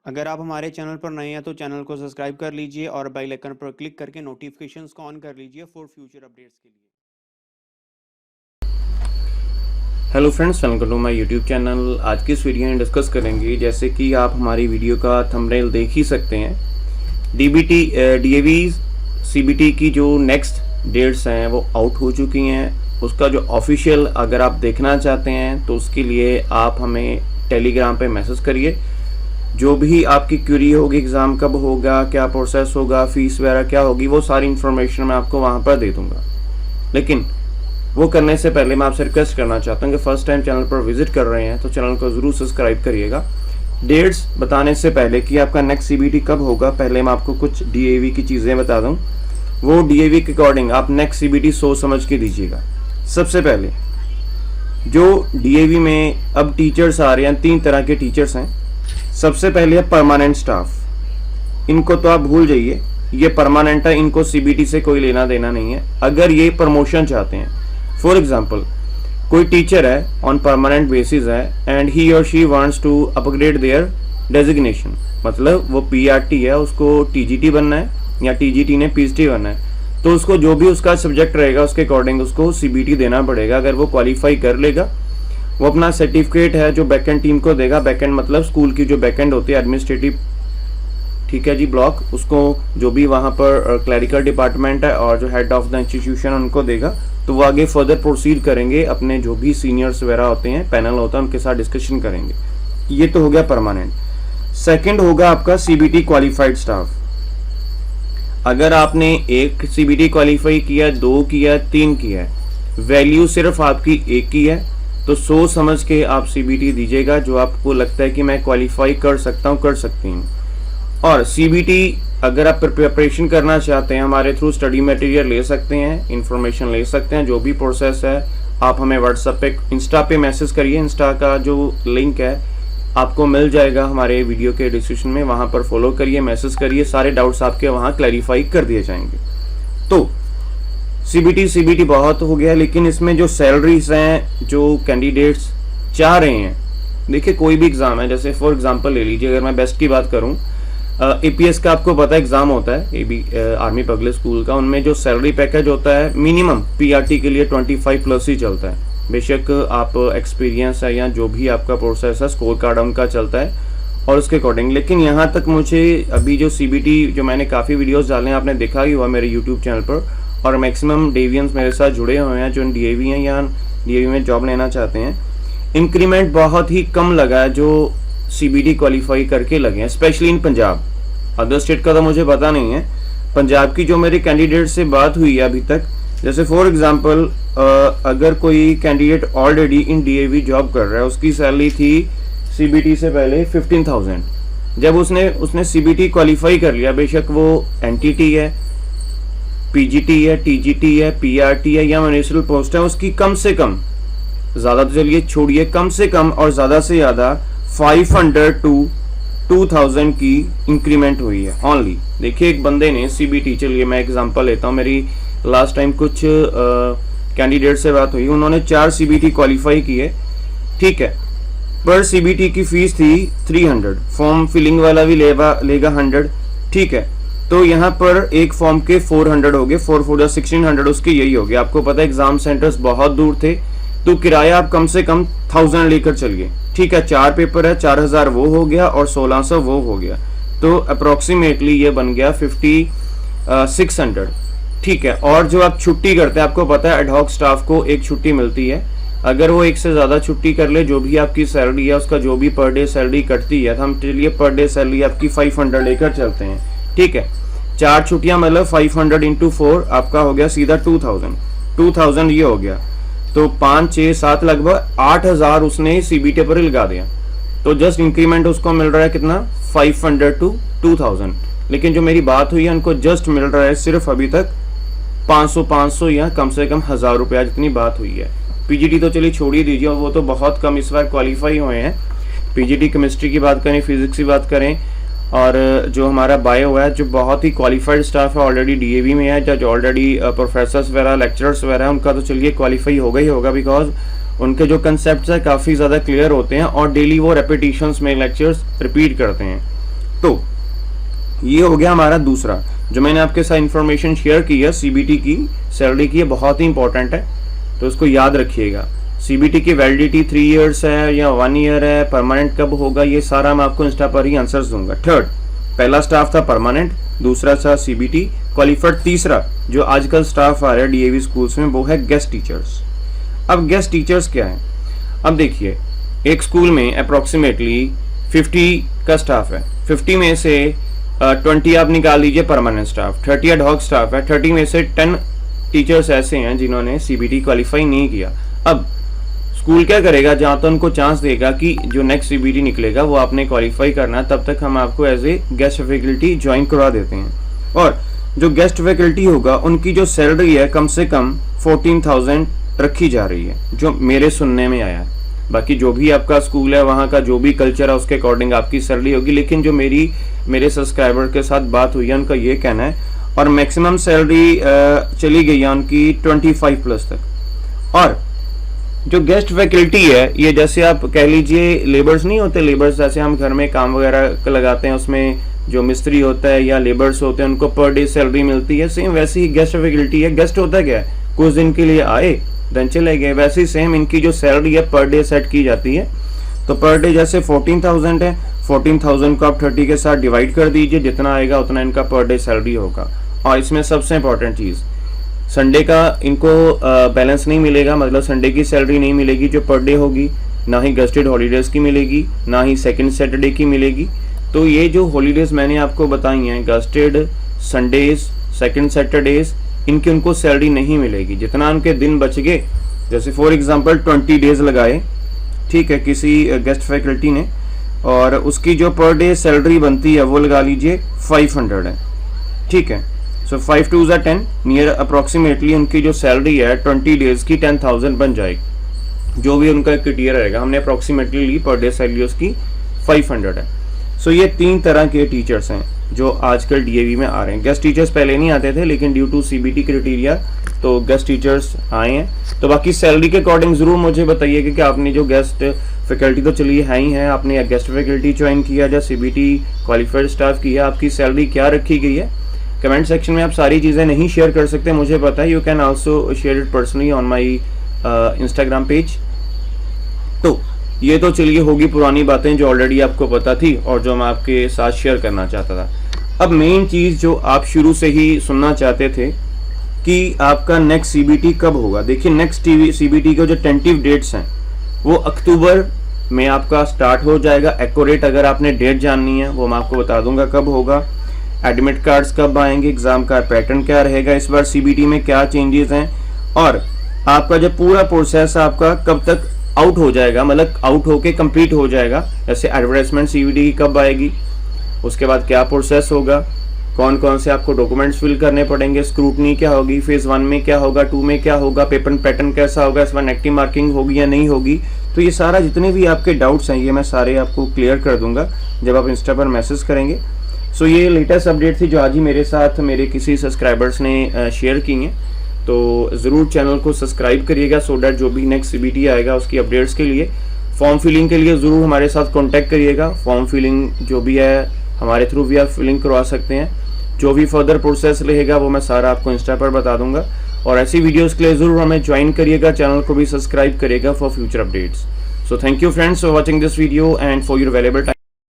अगर आप हमारे चैनल पर नए हैं तो चैनल को सब्सक्राइब कर लीजिए और बेल आइकन पर क्लिक करके नोटिफिकेशंस को ऑन कर लीजिए फॉर फ्यूचर अपडेट्स के लिए। Hello friends, welcome to my YouTube channel. आज की इस वीडियो में डिस्कस करेंगे, जैसे कि आप हमारी वीडियो का थंबनेल देख ही सकते हैं, डीएवी सीबीटी की जो नेक्स्ट डेट्स हैं वो आउट हो चुकी हैं। उसका जो ऑफिशियल अगर आप देखना चाहते हैं तो उसके लिए आप हमें टेलीग्राम पे मैसेज करिए। जो भी आपकी क्यूरी होगी, एग्ज़ाम कब होगा, क्या प्रोसेस होगा, फीस वगैरह क्या होगी, वो सारी इन्फॉर्मेशन मैं आपको वहाँ पर दे दूँगा। लेकिन वो करने से पहले मैं आपसे रिक्वेस्ट करना चाहता हूँ कि फर्स्ट टाइम चैनल पर विजिट कर रहे हैं तो चैनल को ज़रूर सब्सक्राइब करिएगा। डेट्स बताने से पहले कि आपका नेक्स्ट सीबीटी कब होगा, पहले मैं आपको कुछ डीएवी की चीज़ें बता दूँ। वो डीएवी के अकॉर्डिंग आप नेक्स्ट सीबीटी सोच समझ के दीजिएगा। सबसे पहले जो डीएवी में अब टीचर्स आ रहे हैं, 3 तरह के टीचर्स हैं। सबसे पहले है परमानेंट स्टाफ। इनको तो आप भूल जाइए, ये परमानेंट है, इनको सीबीटी से कोई लेना देना नहीं है। अगर ये प्रमोशन चाहते हैं, फॉर एग्जाम्पल कोई टीचर है ऑन परमानेंट बेसिस है एंड ही और she wants to upgrade their designation, मतलब वो पीआरटी है, उसको टीजीटी बनना है या टीजीटी ने पीएचडी बनना है, तो उसको जो भी उसका सब्जेक्ट रहेगा उसके अकॉर्डिंग उसको सीबीटी देना पड़ेगा। अगर वो क्वालिफाई कर लेगा, वो अपना सर्टिफिकेट है जो बैकएंड टीम को देगा। बैकएंड मतलब स्कूल की जो बैकएंड होती है एडमिनिस्ट्रेटिव, ठीक है जी, ब्लॉक, उसको जो भी वहाँ पर क्लरिकल डिपार्टमेंट है और जो हेड ऑफ द इंस्टीट्यूशन उनको देगा, तो वो आगे फर्दर प्रोसीड करेंगे। अपने जो भी सीनियर्स वगैरह होते हैं, पैनल होता है, उनके साथ डिस्कशन करेंगे। ये तो हो गया परमानेंट। सेकेंड होगा आपका सीबीटी क्वालिफाइड स्टाफ। अगर आपने 1 सीबीटी क्वालिफाई किया, 2 किया, 3 किया, वैल्यू सिर्फ आपकी 1 की है, तो सोच समझ के आप सीबीटी दीजिएगा। जो आपको लगता है कि मैं क्वालिफाई कर सकता हूँ, कर सकती हूँ। और सीबीटी अगर आप प्रिपरेशन करना चाहते हैं, हमारे थ्रू स्टडी मटेरियल ले सकते हैं, इंफॉर्मेशन ले सकते हैं। जो भी प्रोसेस है आप हमें व्हाट्सएप पे, इंस्टा पे मैसेज करिए। इंस्टा का जो लिंक है आपको मिल जाएगा हमारे वीडियो के डिस्क्रिप्शन में, वहाँ पर फॉलो करिए, मैसेज करिए, सारे डाउट्स आपके वहाँ क्लैरिफाई कर दिए जाएंगे। तो सीबीटी बहुत हो गया, लेकिन इसमें जो सैलरीज हैं जो कैंडिडेट्स चाह रहे हैं, देखिए कोई भी एग्ज़ाम है, जैसे फॉर एग्जांपल ले लीजिए, अगर मैं बेस्ट की बात करूं, एपीएस का आपको पता है एग्ज़ाम होता है, आर्मी पब्लिक स्कूल का, उनमें जो सैलरी पैकेज होता है मिनिमम पीआरटी के लिए 25+ ही चलता है। बेशक आप एक्सपीरियंस है या जो भी आपका प्रोसेस है, स्कोर कार्ड उनका चलता है और उसके अकॉर्डिंग। लेकिन यहाँ तक मुझे अभी जो सीबीटी, जो मैंने काफ़ी वीडियोज़ डाले हैं, आपने देखा ही हुआ मेरे यूट्यूब चैनल पर, और मैक्सिमम डेवियंस मेरे साथ जुड़े हुए हैं जो डीएवी हैं या डीएवी में जॉब लेना चाहते हैं। इंक्रीमेंट बहुत ही कम लगा है जो सीबीटी क्वालिफाई करके लगे हैं, specially in Punjab. Other state का तो मुझे पता नहीं है। पंजाब की जो मेरे कैंडिडेट से बात हुई है अभी तक, जैसे फॉर एग्जांपल अगर कोई candidate already in DAV job कर रहा है, उसकी सैलरी थी सीबीटी से पहले 15,000। जब उसने सीबीटी क्वालिफाई कर लिया, बेशक वो एनटीटी है, पीजीटी है, टीजीटी है, पीआरटी है या म्युनिसिपल पोस्ट है, उसकी कम से कम, ज़्यादा तो चलिए छोड़िए, कम से कम और ज़्यादा से ज़्यादा 500 to 2000 की इंक्रीमेंट हुई है ओनली। देखिए एक बंदे ने सीबीटी, चलिए मैं एग्जांपल लेता हूँ, मेरी लास्ट टाइम कुछ कैंडिडेट से बात हुई, उन्होंने 4 सीबीटी क्वालिफाई किए, ठीक है। पर सीबीटी की फीस थी 300, फॉर्म फिलिंग वाला भी लेगा 100, ठीक है। तो यहाँ पर एक फॉर्म के 400 हो गए, 4 1600 उसके यही हो गया। आपको पता है एग्जाम सेंटर्स बहुत दूर थे, तो किराया आप कम से कम 1000 लेकर चलिए, ठीक है। 4 पेपर है, 4000 वो हो गया और 1600 वो हो गया, तो अप्रोक्सीमेटली ये बन गया 5600, ठीक है। और जो आप छुट्टी करते हैं, आपको पता है एडहॉक स्टाफ को एक छुट्टी मिलती है। अगर वो 1 से ज़्यादा छुट्टी कर ले, जो भी आपकी सैलरी है उसका जो भी पर डे सैलरी कटती है, तो हम चलिए पर डे सैलरी आपकी 500 लेकर चलते हैं, ठीक है। 4 छुट्टियां मतलब 500 × 4 आपका हो गया सीधा 2000 ये हो गया। तो 5 6 7 लगभग 8000 उसने सीबीटी पर लगा दिया। तो जस्ट इंक्रीमेंट उसको मिल रहा है कितना, 500 to 2000। लेकिन जो मेरी बात हुई है उनको जस्ट मिल रहा है सिर्फ अभी तक 500 या कम से कम 1000 रुपया, जितनी बात हुई है। पीजीटी तो चलिए छोड़ ही दीजिए, वो तो बहुत कम इस बार क्वालिफाई हुए हैं। पीजीटी केमिस्ट्री की बात करें, फिजिक्स की बात करें, और जो हमारा बायो है, जो बहुत ही क्वालिफाइड स्टाफ है, ऑलरेडी डीएवी में है, जो ऑलरेडी प्रोफेसर्स वगैरह, लेक्चरर्स वगैरह, उनका तो चलिए क्वालिफाई होगा ही होगा, बिकॉज उनके जो कंसेप्ट है काफ़ी ज़्यादा क्लियर होते हैं और डेली वो रेपिटेशंस में लेक्चर्स रिपीट करते हैं। तो ये हो गया हमारा दूसरा, जो मैंने आपके साथ इन्फॉर्मेशन शेयर की है सीबीटी की सैलरी की, ये बहुत ही इंपॉर्टेंट है, तो उसको याद रखिएगा। सीबीटी की वैलिडिटी 3 इयर्स है या 1 ईयर है, परमानेंट कब होगा, ये सारा मैं आपको इंस्टा पर ही आंसर्स दूंगा। थर्ड, पहला स्टाफ था परमानेंट, दूसरा था सीबीटी क्वालिफाइड, तीसरा जो आजकल स्टाफ आ रहा है डीएवी स्कूल्स में वो है गेस्ट टीचर्स। अब गेस्ट टीचर्स क्या है, अब देखिए एक स्कूल में अप्रोक्सीमेटली 50 का स्टाफ है, 50 में से 20 आप निकाल लीजिए परमानेंट स्टाफ, 30 एडहॉक स्टाफ है, 30 में से 10 टीचर्स ऐसे हैं जिन्होंने सीबीटी क्वालिफाई नहीं किया। अब स्कूल क्या करेगा, जहाँ तो उनको चांस देगा कि जो नेक्स्ट सीबीटी निकलेगा वो आपने क्वालिफाई करना है, तब तक हम आपको as a guest faculty join करवा देते हैं। और जो गेस्ट फैकल्टी होगा उनकी जो सैलरी है कम से कम 14,000 रखी जा रही है, जो मेरे सुनने में आया है। बाकी जो भी आपका स्कूल है वहाँ का जो भी कल्चर है उसके अकॉर्डिंग आपकी सैलरी होगी, लेकिन जो मेरे सब्सक्राइबर के साथ बात हुई है उनका ये कहना है, और मैक्सिमम सैलरी चली गई है उनकी 25 प्लस तक। और जो गेस्ट फैकल्टी है ये जैसे आप कह लीजिए लेबर्स नहीं होते, लेबर्स जैसे हम घर में काम वगैरह लगाते हैं, उसमें जो मिस्त्री होता है या लेबर्स होते हैं उनको पर डे सैलरी मिलती है, सेम वैसे ही गेस्ट फैकल्टी है। गेस्ट होता क्या है, कुछ दिन के लिए आए देन चले गए, वैसे ही सेम इनकी जो सैलरी है पर डे सेट की जाती है। तो पर डे जैसे 14,000 है, 14,000 को आप 30 के साथ डिवाइड कर दीजिए, जितना आएगा उतना इनका पर डे सैलरी होगा। और इसमें सबसे इंपॉर्टेंट चीज़, संडे का इनको बैलेंस नहीं मिलेगा, मतलब संडे की सैलरी नहीं मिलेगी जो पर डे होगी, ना ही गस्टेड हॉलीडेज़ की मिलेगी, ना ही सेकंड सैटरडे की मिलेगी। तो ये जो हॉलीडेज़ मैंने आपको बताई हैं, गस्टेड, संडेज, सेकंड सैटरडेज, इनकी उनको सैलरी नहीं मिलेगी। जितना उनके दिन बच गए, जैसे फॉर एग्जांपल 20 डेज लगाए, ठीक है, किसी गेस्ट फैकल्टी ने, और उसकी जो पर डे सैलरी बनती है वो लगा लीजिए 500 है, ठीक है। सो 5 2 ज़ा 10, नियर अप्रॉक्सीमेटली उनकी जो सैलरी है 20 डेज की 10,000 बन जाएगी, जो भी उनका क्राइटेरिया रहेगा। हमने अप्रॉक्सीमेटली ली, पर डे सैलरी उसकी 500 है। सो ये 3 तरह के टीचर्स हैं जो आजकल डीएवी में आ रहे हैं। गेस्ट टीचर्स पहले नहीं आते थे, लेकिन ड्यू टू सीबीटी क्राइटेरिया तो गेस्ट टीचर्स आए हैं। तो बाकी सैलरी के अकॉर्डिंग ज़रूर मुझे बताइए कि आपने जो गेस्ट फैकल्टी तो चलिए है ही है, आपने गेस्ट फैकल्टी ज्वाइन किया या सीबीटी क्वालिफाइड स्टाफ की है, आपकी सैलरी क्या रखी गई है। कमेंट सेक्शन में आप सारी चीज़ें नहीं शेयर कर सकते, मुझे पता है। You can also share it personally on my Instagram page. तो ये तो चलिए होगी पुरानी बातें जो ऑलरेडी आपको पता थी और जो मैं आपके साथ शेयर करना चाहता था। अब मेन चीज़ जो आप शुरू से ही सुनना चाहते थे कि आपका नेक्स्ट सीबीटी कब होगा। देखिए नेक्स्ट सीबीटी के जो टेंटिव डेट्स हैं वो अक्टूबर में आपका स्टार्ट हो जाएगा। एक्यूरेट अगर आपने डेट जाननी है वो मैं आपको बता दूंगा कब होगा। एडमिट कार्ड्स कब आएंगे, एग्जाम का पैटर्न क्या रहेगा, इस बार सीबीटी में क्या चेंजेस हैं, और आपका जो पूरा प्रोसेस आपका कब तक आउट हो जाएगा, मतलब आउट होके कंप्लीट हो जाएगा। जैसे एडवर्टाइजमेंट सीबीटी की कब आएगी, उसके बाद क्या प्रोसेस होगा, कौन कौन से आपको डॉक्यूमेंट्स फिल करने पड़ेंगे, स्क्रूटनी क्या होगी, फेज 1 में क्या होगा, 2 में क्या होगा, पेपर पैटर्न कैसा होगा, इस बार नेगेटिव मार्किंग होगी या नहीं होगी। तो ये सारा जितने भी आपके डाउट्स हैं ये मैं सारे आपको क्लियर कर दूंगा जब आप इंस्टा पर मैसेज करेंगे। सो ये लेटेस्ट अपडेट थी जो आज ही मेरे साथ मेरे किसी सब्सक्राइबर्स ने शेयर की हैं। तो ज़रूर चैनल को सब्सक्राइब करिएगा सो डैट जो भी नेक्स्ट सीबीटी आएगा उसकी अपडेट्स के लिए, फॉर्म फिलिंग के लिए ज़रूर हमारे साथ कॉन्टैक्ट करिएगा। फॉर्म फिलिंग जो भी है हमारे थ्रू भी आप फिलिंग करवा सकते हैं। जो भी फर्दर प्रोसेस रहेगा वो मैं सारा आपको इंस्टा पर बता दूंगा। और ऐसी वीडियोस के लिए ज़रूर हमें ज्वाइन करिएगा, चैनल को भी सब्सक्राइब करिएगा for future updates. So thank you friends for watching this video and for your valuable time.